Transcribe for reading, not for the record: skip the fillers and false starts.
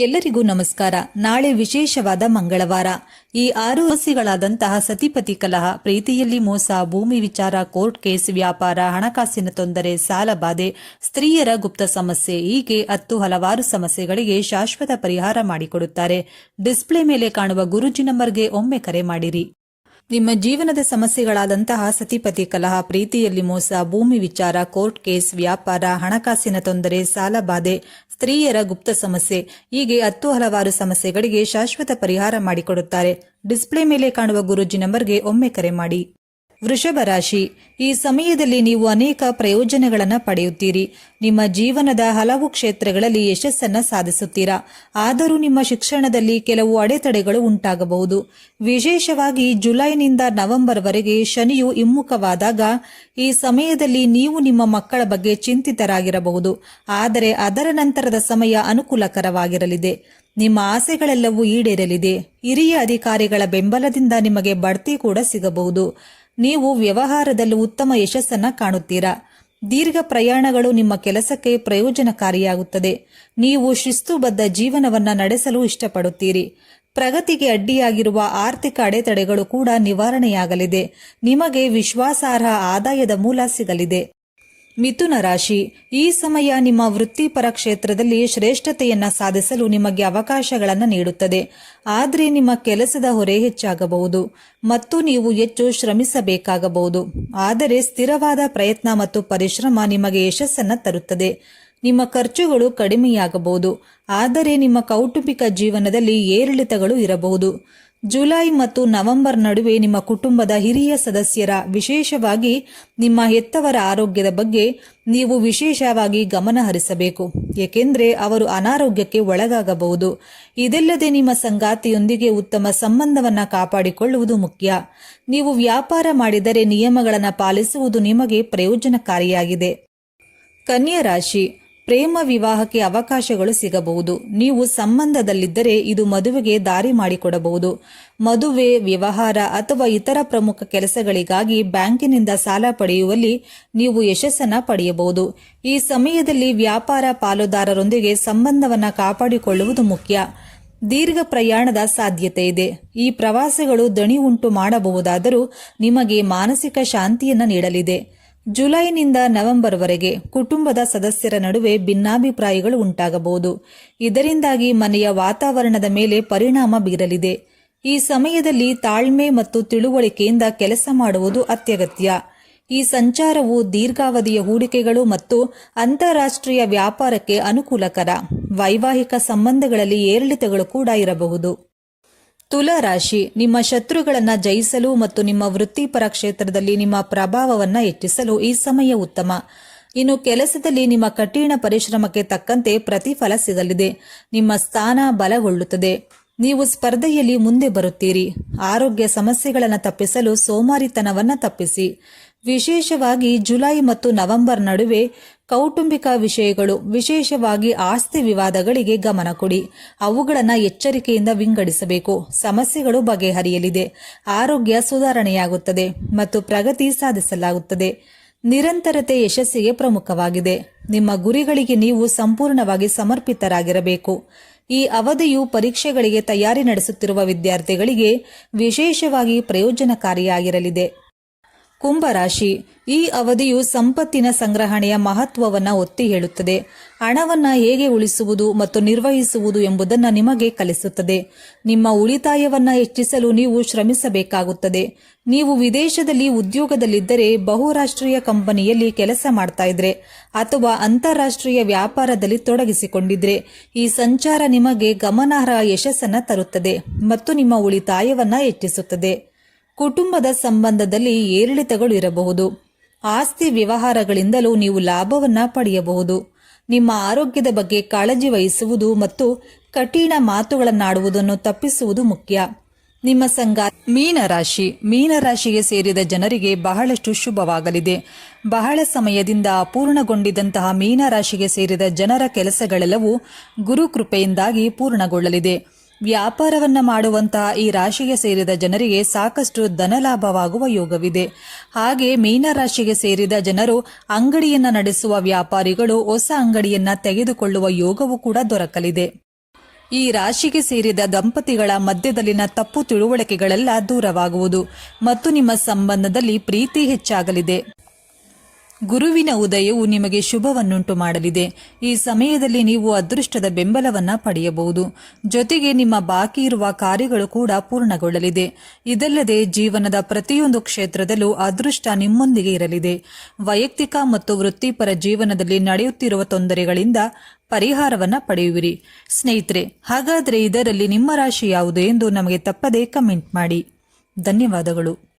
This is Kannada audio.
ಎಲ್ಲರಿಗೂ ನಮಸ್ಕಾರ. ನಾಳೆ ವಿಶೇಷವಾದ ಮಂಗಳವಾರ. ಈ 6 ರಾಶಿಗಳಾದಂತಹ ಸತಿಪತಿ ಕಲಹ, ಪ್ರೀತಿಯಲ್ಲಿ ಮೋಸ, ಭೂಮಿ ವಿಚಾರ, ಕೋರ್ಟ್ ಕೇಸ್, ವ್ಯಾಪಾರ, ಹಣಕಾಸಿನ ತೊಂದರೆ, ಸಾಲಬಾಧೆ, ಸ್ತ್ರೀಯರ ಗುಪ್ತ ಸಮಸ್ಯೆ, ಹೀಗೆ 10 ಹಲವಾರು ಸಮಸ್ಯೆಗಳಿಗೆ ಶಾಶ್ವತ ಪರಿಹಾರ ಮಾಡಿಕೊಡುತ್ತಾರೆ. ಡಿಸ್ಪ್ಲೇ ಮೇಲೆ ಕಾಣುವ ಗುರೂಜಿ ನಂಬರ್ಗೆ ಒಮ್ಮೆ ಕರೆ ಮಾಡಿರಿ. ನಿಮ್ಮ ಜೀವನದ ಸಮಸ್ಯೆಗಳಾದಂತಹ ಸತಿಪತಿ ಕಲಹ, ಪ್ರೀತಿಯಲ್ಲಿ ಮೋಸ, ಭೂಮಿ ವಿಚಾರ, ಕೋರ್ಟ್ ಕೇಸ್, ವ್ಯಾಪಾರ, ಹಣಕಾಸಿನ ತೊಂದರೆ, ಸಾಲಬಾಧೆ, ಸ್ತ್ರೀಯರ ಗುಪ್ತ ಸಮಸ್ಯೆ, ಹೀಗೆ 10 ಹಲವಾರು ಸಮಸ್ಯೆಗಳಿಗೆ ಶಾಶ್ವತ ಪರಿಹಾರ ಮಾಡಿಕೊಡುತ್ತಾರೆ. ಡಿಸ್ಪ್ಲೇ ಮೇಲೆ ಕಾಣುವ ಗುರೂಜಿ ನಂಬರ್ಗೆ ಒಮ್ಮೆ ಕರೆ ಮಾಡಿ. ವೃಷಭ ರಾಶಿ. ಈ ಸಮಯದಲ್ಲಿ ನೀವು ಅನೇಕ ಪ್ರಯೋಜನಗಳನ್ನು ಪಡೆಯುತ್ತೀರಿ. ನಿಮ್ಮ ಜೀವನದ ಹಲವು ಕ್ಷೇತ್ರಗಳಲ್ಲಿ ಯಶಸ್ಸನ್ನ ಸಾಧಿಸುತ್ತೀರಾ. ಆದರೂ ನಿಮ್ಮ ಶಿಕ್ಷಣದಲ್ಲಿ ಕೆಲವು ಅಡೆತಡೆಗಳು ಉಂಟಾಗಬಹುದು. ವಿಶೇಷವಾಗಿ ಜುಲೈನಿಂದ ನವೆಂಬರ್ ವರೆಗೆ ಶನಿಯು ಹಿಮ್ಮುಖವಾದಾಗ ಈ ಸಮಯದಲ್ಲಿ ನೀವು ನಿಮ್ಮ ಮಕ್ಕಳ ಬಗ್ಗೆ ಚಿಂತಿತರಾಗಿರಬಹುದು. ಆದರೆ ಅದರ ನಂತರದ ಸಮಯ ಅನುಕೂಲಕರವಾಗಿರಲಿದೆ. ನಿಮ್ಮ ಆಸೆಗಳೆಲ್ಲವೂ ಈಡೇರಲಿದೆ. ಹಿರಿಯ ಅಧಿಕಾರಿಗಳ ಬೆಂಬಲದಿಂದ ನಿಮಗೆ ಬಡ್ತಿ ಕೂಡ ಸಿಗಬಹುದು. ನೀವು ವ್ಯವಹಾರದಲ್ಲೂ ಉತ್ತಮ ಯಶಸ್ಸನ್ನ ಕಾಣುತ್ತೀರಾ. ದೀರ್ಘ ಪ್ರಯಾಣಗಳು ನಿಮ್ಮ ಕೆಲಸಕ್ಕೆ ಪ್ರಯೋಜನಕಾರಿಯಾಗುತ್ತದೆ. ನೀವು ಶಿಸ್ತುಬದ್ಧ ಜೀವನವನ್ನ ನಡೆಸಲು ಇಷ್ಟಪಡುತ್ತೀರಿ. ಪ್ರಗತಿಗೆ ಅಡ್ಡಿಯಾಗಿರುವ ಆರ್ಥಿಕ ಅಡೆತಡೆಗಳು ಕೂಡ ನಿವಾರಣೆಯಾಗಲಿದೆ. ನಿಮಗೆ ವಿಶ್ವಾಸಾರ್ಹ ಆದಾಯದ ಮೂಲ ಸಿಗಲಿದೆ. ಮಿಥುನ ರಾಶಿ. ಈ ಸಮಯ ನಿಮ್ಮ ವೃತ್ತಿಪರ ಕ್ಷೇತ್ರದಲ್ಲಿ ಶ್ರೇಷ್ಠತೆಯನ್ನ ಸಾಧಿಸಲು ನಿಮಗೆ ಅವಕಾಶಗಳನ್ನು ನೀಡುತ್ತದೆ. ಆದರೆ ನಿಮ್ಮ ಕೆಲಸದ ಹೊರೆ ಹೆಚ್ಚಾಗಬಹುದು ಮತ್ತು ನೀವು ಹೆಚ್ಚು ಶ್ರಮಿಸಬೇಕಾಗಬಹುದು. ಆದರೆ ಸ್ಥಿರವಾದ ಪ್ರಯತ್ನ ಮತ್ತು ಪರಿಶ್ರಮ ನಿಮಗೆ ಯಶಸ್ಸನ್ನು ತರುತ್ತದೆ. ನಿಮ್ಮ ಖರ್ಚುಗಳು ಕಡಿಮೆಯಾಗಬಹುದು. ಆದರೆ ನಿಮ್ಮ ಕೌಟುಂಬಿಕ ಜೀವನದಲ್ಲಿ ಏರಿಳಿತಗಳು ಇರಬಹುದು. ಜುಲೈ ಮತ್ತು ನವೆಂಬರ್ ನಡುವೆ ನಿಮ್ಮ ಕುಟುಂಬದ ಹಿರಿಯ ಸದಸ್ಯರ, ವಿಶೇಷವಾಗಿ ನಿಮ್ಮ ಹೆತ್ತವರ ಆರೋಗ್ಯದ ಬಗ್ಗೆ ನೀವು ವಿಶೇಷವಾಗಿ ಗಮನ ಹರಿಸಬೇಕು. ಏಕೆಂದರೆ ಅವರು ಅನಾರೋಗ್ಯಕ್ಕೆ ಒಳಗಾಗಬಹುದು. ಇದಲ್ಲದೆ ನಿಮ್ಮ ಸಂಗಾತಿಯೊಂದಿಗೆ ಉತ್ತಮ ಸಂಬಂಧವನ್ನು ಕಾಪಾಡಿಕೊಳ್ಳುವುದು ಮುಖ್ಯ. ನೀವು ವ್ಯಾಪಾರ ಮಾಡಿದರೆ ನಿಯಮಗಳನ್ನು ಪಾಲಿಸುವುದು ನಿಮಗೆ ಪ್ರಯೋಜನಕಾರಿಯಾಗಿದೆ. ಕನ್ಯಾ ರಾಶಿ. ಪ್ರೇಮ ವಿವಾಹಕ್ಕೆ ಅವಕಾಶಗಳು ಸಿಗಬಹುದು. ನೀವು ಸಂಬಂಧದಲ್ಲಿದ್ದರೆ ಇದು ಮದುವೆಗೆ ದಾರಿ ಮಾಡಿಕೊಡಬಹುದು. ಮದುವೆ, ವ್ಯವಹಾರ ಅಥವಾ ಇತರ ಪ್ರಮುಖ ಕೆಲಸಗಳಿಗಾಗಿ ಬ್ಯಾಂಕಿನಿಂದ ಸಾಲ ಪಡೆಯುವಲ್ಲಿ ನೀವು ಯಶಸ್ಸನ್ನ ಪಡೆಯಬಹುದು. ಈ ಸಮಯದಲ್ಲಿ ವ್ಯಾಪಾರ ಪಾಲುದಾರರೊಂದಿಗೆ ಸಂಬಂಧವನ್ನ ಕಾಪಾಡಿಕೊಳ್ಳುವುದು ಮುಖ್ಯ. ದೀರ್ಘ ಪ್ರಯಾಣದ ಸಾಧ್ಯತೆ ಇದೆ. ಈ ಪ್ರವಾಸಗಳು ದಣಿ ಉಂಟು ಮಾಡಬಹುದಾದರೂ ನಿಮಗೆ ಮಾನಸಿಕ ಶಾಂತಿಯನ್ನ ನೀಡಲಿದೆ. ಜುಲೈನಿಂದ ನವೆಂಬರ್ ವರೆಗೆ ಕುಟುಂಬದ ಸದಸ್ಯರ ನಡುವೆ ಭಿನ್ನಾಭಿಪ್ರಾಯಗಳು ಉಂಟಾಗಬಹುದು. ಇದರಿಂದಾಗಿ ಮನೆಯ ವಾತಾವರಣದ ಮೇಲೆ ಪರಿಣಾಮ ಬೀರಲಿದೆ. ಈ ಸಮಯದಲ್ಲಿ ತಾಳ್ಮೆ ಮತ್ತು ತಿಳುವಳಿಕೆಯಿಂದ ಕೆಲಸ ಮಾಡುವುದು ಅತ್ಯಗತ್ಯ. ಈ ಸಂಚಾರವು ದೀರ್ಘಾವಧಿಯ ಹೂಡಿಕೆಗಳು ಮತ್ತು ಅಂತಾರಾಷ್ಟ್ರೀಯ ವ್ಯಾಪಾರಕ್ಕೆ ಅನುಕೂಲಕರ. ವೈವಾಹಿಕ ಸಂಬಂಧಗಳಲ್ಲಿ ಏರಿಳಿತಗಳು ಕೂಡ ಇರಬಹುದು. ತುಲಾ ರಾಶಿ. ನಿಮ್ಮ ಶತ್ರುಗಳನ್ನು ಜಯಿಸಲು ಮತ್ತು ನಿಮ್ಮ ವೃತ್ತಿಪರ ಕ್ಷೇತ್ರದಲ್ಲಿ ನಿಮ್ಮ ಪ್ರಭಾವವನ್ನು ಹೆಚ್ಚಿಸಲು ಈ ಸಮಯ ಉತ್ತಮ. ಇನ್ನು ಕೆಲಸದಲ್ಲಿ ನಿಮ್ಮ ಕಠಿಣ ಪರಿಶ್ರಮಕ್ಕೆ ತಕ್ಕಂತೆ ಪ್ರತಿಫಲ ಸಿಗಲಿದೆ. ನಿಮ್ಮ ಸ್ಥಾನ ಬಲಗೊಳ್ಳುತ್ತದೆ. ನೀವು ಸ್ಪರ್ಧೆಯಲ್ಲಿ ಮುಂದೆ ಬರುತ್ತೀರಿ. ಆರೋಗ್ಯ ಸಮಸ್ಯೆಗಳನ್ನು ತಪ್ಪಿಸಲು ಸೋಮಾರಿತನವನ್ನು ತಪ್ಪಿಸಿ. ವಿಶೇಷವಾಗಿ ಜುಲೈ ಮತ್ತು ನವೆಂಬರ್ ನಡುವೆ ಕೌಟುಂಬಿಕ ವಿಷಯಗಳು, ವಿಶೇಷವಾಗಿ ಆಸ್ತಿ ವಿವಾದಗಳಿಗೆ ಗಮನ ಕೊಡಿ. ಅವುಗಳನ್ನು ಎಚ್ಚರಿಕೆಯಿಂದ ವಿಂಗಡಿಸಬೇಕು. ಸಮಸ್ಯೆಗಳು ಬಗೆಹರಿಯಲಿದೆ. ಆರೋಗ್ಯ ಸುಧಾರಣೆಯಾಗುತ್ತದೆ ಮತ್ತು ಪ್ರಗತಿ ಸಾಧಿಸಲಾಗುತ್ತದೆ. ನಿರಂತರತೆ ಯಶಸ್ಸಿಗೆ ಪ್ರಮುಖವಾಗಿದೆ. ನಿಮ್ಮ ಗುರಿಗಳಿಗೆ ನೀವು ಸಂಪೂರ್ಣವಾಗಿ ಸಮರ್ಪಿತರಾಗಿರಬೇಕು. ಈ ಅವಧಿಯು ಪರೀಕ್ಷೆಗಳಿಗೆ ತಯಾರಿ ನಡೆಸುತ್ತಿರುವ ವಿದ್ಯಾರ್ಥಿಗಳಿಗೆ ವಿಶೇಷವಾಗಿ ಪ್ರಯೋಜನಕಾರಿಯಾಗಿರಲಿದೆ. ಕುಂಭರಾಶಿ. ಈ ಅವಧಿಯು ಸಂಪತ್ತಿನ ಸಂಗ್ರಹಣೆಯ ಮಹತ್ವವನ್ನು ಒತ್ತಿ ಹೇಳುತ್ತದೆ. ಹಣವನ್ನು ಹೇಗೆ ಉಳಿಸುವುದು ಮತ್ತು ನಿರ್ವಹಿಸುವುದು ಎಂಬುದನ್ನು ನಿಮಗೆ ಕಲಿಸುತ್ತದೆ. ನಿಮ್ಮ ಉಳಿತಾಯವನ್ನು ಹೆಚ್ಚಿಸಲು ನೀವು ಶ್ರಮಿಸಬೇಕಾಗುತ್ತದೆ. ನೀವು ವಿದೇಶದಲ್ಲಿ ಉದ್ಯೋಗದಲ್ಲಿದ್ದರೆ, ಬಹುರಾಷ್ಟ್ರೀಯ ಕಂಪನಿಯಲ್ಲಿ ಕೆಲಸ ಮಾಡ್ತಾ ಇದ್ರೆ ಅಥವಾ ಅಂತಾರಾಷ್ಟ್ರೀಯ ವ್ಯಾಪಾರದಲ್ಲಿ ತೊಡಗಿಸಿಕೊಂಡಿದ್ರೆ ಈ ಸಂಚಾರ ನಿಮಗೆ ಗಮನಾರ್ಹ ಯಶಸ್ಸನ್ನು ತರುತ್ತದೆ ಮತ್ತು ನಿಮ್ಮ ಉಳಿತಾಯವನ್ನು ಹೆಚ್ಚಿಸುತ್ತದೆ. ಕುಟುಂಬದ ಸಂಬಂಧದಲ್ಲಿ ಏರಿಳಿತಗಳು ಇರಬಹುದು. ಆಸ್ತಿ ವ್ಯವಹಾರಗಳಿಂದಲೂ ನೀವು ಲಾಭವನ್ನ ಪಡೆಯಬಹುದು. ನಿಮ್ಮ ಆರೋಗ್ಯದ ಬಗ್ಗೆ ಕಾಳಜಿ ವಹಿಸುವುದು ಮತ್ತು ಕಠಿಣ ಮಾತುಗಳನ್ನಾಡುವುದನ್ನು ತಪ್ಪಿಸುವುದು ಮುಖ್ಯ. ನಿಮ್ಮ ಸಂಗಾತಿ. ಮೀನರಾಶಿ. ಮೀನರಾಶಿಗೆ ಸೇರಿದ ಜನರಿಗೆ ಬಹಳಷ್ಟು ಶುಭವಾಗಲಿದೆ. ಬಹಳ ಸಮಯದಿಂದ ಅಪೂರ್ಣಗೊಂಡಿದ್ದಂತಹ ಮೀನರಾಶಿಗೆ ಸೇರಿದ ಜನರ ಕೆಲಸಗಳೆಲ್ಲವೂ ಗುರುಕೃಪೆಯಿಂದಾಗಿ ಪೂರ್ಣಗೊಳ್ಳಲಿದೆ. ವ್ಯಾಪಾರವನ್ನ ಮಾಡುವಂತಹ ಈ ರಾಶಿಗೆ ಸೇರಿದ ಜನರಿಗೆ ಸಾಕಷ್ಟು ಧನಲಾಭವಾಗುವ ಯೋಗವಿದೆ. ಹಾಗೆ ಮೀನರಾಶಿಗೆ ಸೇರಿದ ಜನರು ಅಂಗಡಿಯನ್ನ ನಡೆಸುವ ವ್ಯಾಪಾರಿಗಳು ಹೊಸ ಅಂಗಡಿಯನ್ನ ತೆಗೆದುಕೊಳ್ಳುವ ಯೋಗವೂ ಕೂಡ ದೊರಕಲಿದೆ. ಈ ರಾಶಿಗೆ ಸೇರಿದ ದಂಪತಿಗಳ ಮಧ್ಯದಲ್ಲಿನ ತಪ್ಪು ತಿಳುವಳಿಕೆಗಳೆಲ್ಲ ದೂರವಾಗುವುದು ಮತ್ತು ನಿಮ್ಮ ಸಂಬಂಧದಲ್ಲಿ ಪ್ರೀತಿ ಹೆಚ್ಚಾಗಲಿದೆ. ಗುರುವಿನ ಉದಯವು ನಿಮಗೆ ಶುಭವನ್ನುಂಟು ಮಾಡಲಿದೆ. ಈ ಸಮಯದಲ್ಲಿ ನೀವು ಅದೃಷ್ಟದ ಬೆಂಬಲವನ್ನ ಪಡೆಯಬಹುದು. ಜೊತೆಗೆ ನಿಮ್ಮ ಬಾಕಿ ಇರುವ ಕಾರ್ಯಗಳು ಕೂಡ ಪೂರ್ಣಗೊಳ್ಳಲಿದೆ. ಇದಲ್ಲದೆ ಜೀವನದ ಪ್ರತಿಯೊಂದು ಕ್ಷೇತ್ರದಲ್ಲೂ ಅದೃಷ್ಟ ನಿಮ್ಮೊಂದಿಗೆ ಇರಲಿದೆ. ವೈಯಕ್ತಿಕ ಮತ್ತು ವೃತ್ತಿಪರ ಜೀವನದಲ್ಲಿ ನಡೆಯುತ್ತಿರುವ ತೊಂದರೆಗಳಿಂದ ಪರಿಹಾರವನ್ನ ಪಡೆಯುವಿರಿ. ಸ್ನೇಹಿತರೆ, ಹಾಗಾದರೆ ಇದರಲ್ಲಿ ನಿಮ್ಮ ರಾಶಿ ಯಾವುದು ಎಂದು ನಮಗೆ ತಪ್ಪದೇ ಕಮೆಂಟ್ ಮಾಡಿ. ಧನ್ಯವಾದಗಳು.